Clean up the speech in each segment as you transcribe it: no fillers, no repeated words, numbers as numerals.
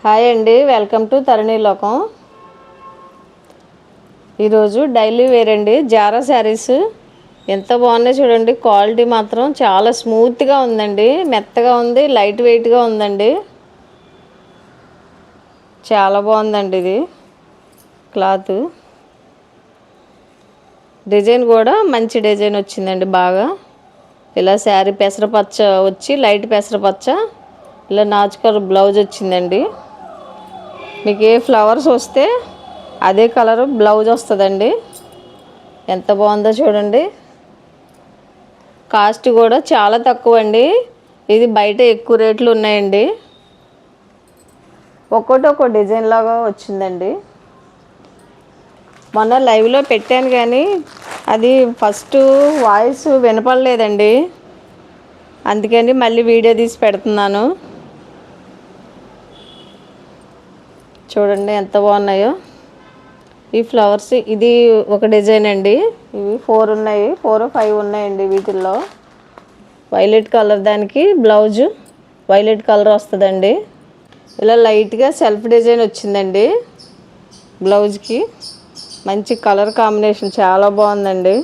Hi అండి, welcome to తరుణి లోకం. ఈరోజు డైలీ వేర్ అండి, జారా శారీస్ ఎంత బాగున్నాయి చూడండి. క్వాలిటీ మాత్రం చాలా స్మూత్గా ఉందండి, మెత్తగా ఉంది, లైట్ వెయిట్గా ఉందండి. చాలా బాగుందండి ఇది క్లాత్. డిజైన్ కూడా మంచి డిజైన్ వచ్చిందండి. బాగా ఇలా శారీ పెసరపచ్చ వచ్చి లైట్ పెసరపచ్చ, ఇలా నాచుకల్ బ్లౌజ్ వచ్చిందండి. మీకు ఏ ఫ్లవర్స్ వస్తే అదే కలర్ బ్లౌజ్ వస్తుందండి. ఎంత బాగుందో చూడండి. కాస్ట్ కూడా చాలా తక్కువ అండి. ఇది బయట ఎక్కువ రేట్లు ఉన్నాయండి. ఒక్కో డిజైన్ లాగా వచ్చిందండి. మొన్న లైవ్లో పెట్టాను కానీ అది ఫస్ట్ వాయిస్ వినపడలేదండి, అందుకని మళ్ళీ వీడియో తీసి పెడుతున్నాను. చూడండి ఎంత బాగున్నాయో ఈ ఫ్లవర్స్. ఇది ఒక డిజైన్ అండి. ఇవి 4 ఉన్నాయి, 4 or 5 ఉన్నాయండి. వీటిల్లో వైలెట్ కలర్, దానికి బ్లౌజ్ వైలెట్ కలర్ వస్తుందండి. ఇలా లైట్గా సెల్ఫ్ డిజైన్ వచ్చిందండి బ్లౌజ్కి. మంచి కలర్ కాంబినేషన్ చాలా బాగుందండి.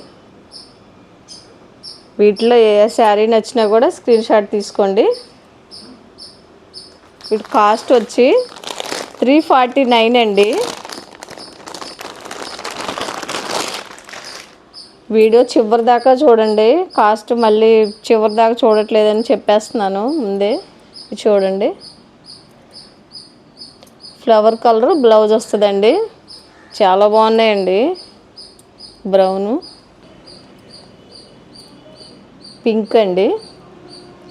వీటిలో ఏ శారీ నచ్చినా కూడా స్క్రీన్ షాట్ తీసుకోండి. వీటి కాస్ట్ వచ్చి 349 అండి. వీడియో చివరి దాకా చూడండి. కాస్ట్ మళ్ళీ చివరి దాకా చూడట్లేదని చెప్పేస్తున్నాను ముందే. చూడండి, ఫ్లవర్ కలర్ బ్లౌజ్ వస్తుందండి. చాలా బాగున్నాయండి. బ్రౌను, పింక్ అండి.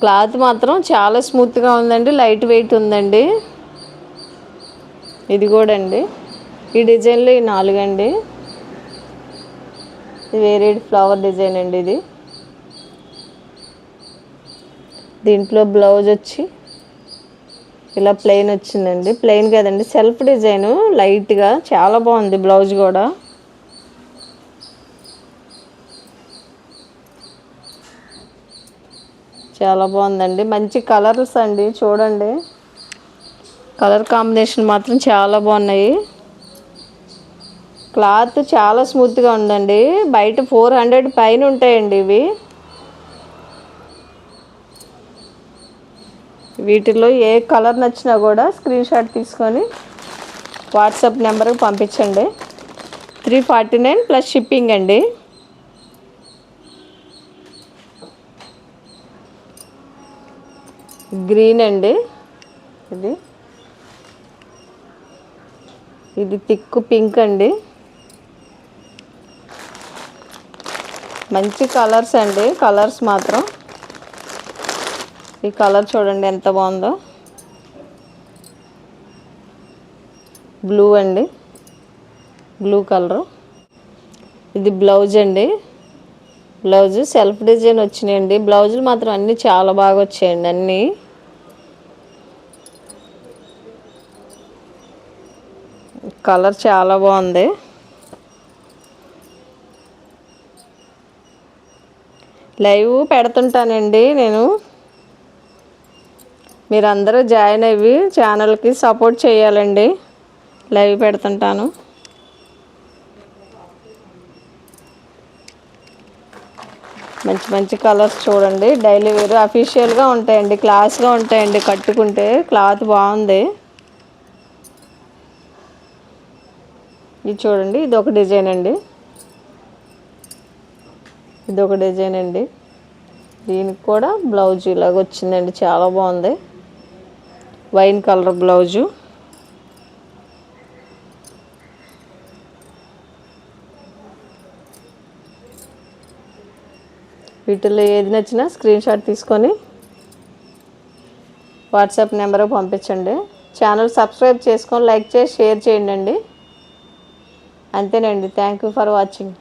క్లాత్ మాత్రం చాలా స్మూత్గా ఉందండి, లైట్ వెయిట్ ఉందండి. ఇది కూడా అండి, ఈ డిజైన్లో ఈ 4 అండి. ఇది వేరే ఫ్లవర్ డిజైన్ అండి. ఇది దీంట్లో బ్లౌజ్ వచ్చి ఇలా ప్లెయిన్ వచ్చిందండి. ప్లెయిన్ కదండి, సెల్ఫ్ డిజైను లైట్గా చాలా బాగుంది. బ్లౌజ్ కూడా చాలా బాగుందండి. మంచి కలర్స్ అండి. చూడండి, కలర్ కాంబినేషన్ మాత్రం చాలా బాగున్నాయి. క్లాత్ చాలా స్మూత్గా ఉందండి. బయట 400 పైన ఉంటాయండి ఇవి. వీటిలో ఏ కలర్ నచ్చినా కూడా స్క్రీన్ షాట్ తీసుకొని వాట్సాప్ నెంబర్కి పంపించండి. 349 ప్లస్ షిప్పింగ్ అండి. గ్రీన్ అండి. ఇది థిక్ పింక్ అండి. మంచి కలర్స్ అండి. కలర్స్ మాత్రం ఈ కలర్ చూడండి ఎంత బాగుందో. బ్లూ అండి, బ్లూ కలరు. ఇది బ్లౌజ్ అండి. బ్లౌజ్ సెల్ఫ్ డిజైన్ వచ్చినాయండి. బ్లౌజులు మాత్రం అన్నీ చాలా బాగా వచ్చాయండి. అన్నీ కలర్ చాలా బాగుంది. లైవ్ పెడుతుంటానండి నేను. మీరందరూ జాయిన్ అయ్యి ఛానల్కి సపోర్ట్ చేయాలండి. లైవ్ పెడుతుంటాను. మంచి మంచి కలర్స్ చూడండి. డైలీ వేరు అఫీషియల్గా ఉంటాయండి, క్లాస్గా ఉంటాయండి. కట్టుకుంటే క్లాత్ బాగుంది. ఇది చూడండి, ఇది ఒక డిజైన్ అండి. ఇది ఒక డిజైన్ అండి. దీనికి కూడా బ్లౌజ్ ఇలాగ వచ్చిందండి. చాలా బాగుంది. Wine colour blouse. వీటిల్లో ఏది నచ్చినా స్క్రీన్ షాట్ తీసుకొని వాట్సాప్ నెంబర్కి పంపించండి. ఛానల్ సబ్స్క్రైబ్ చేసుకొని లైక్ చేసి షేర్ చేయండి అండి. అంతేనండి. Thank you for watching.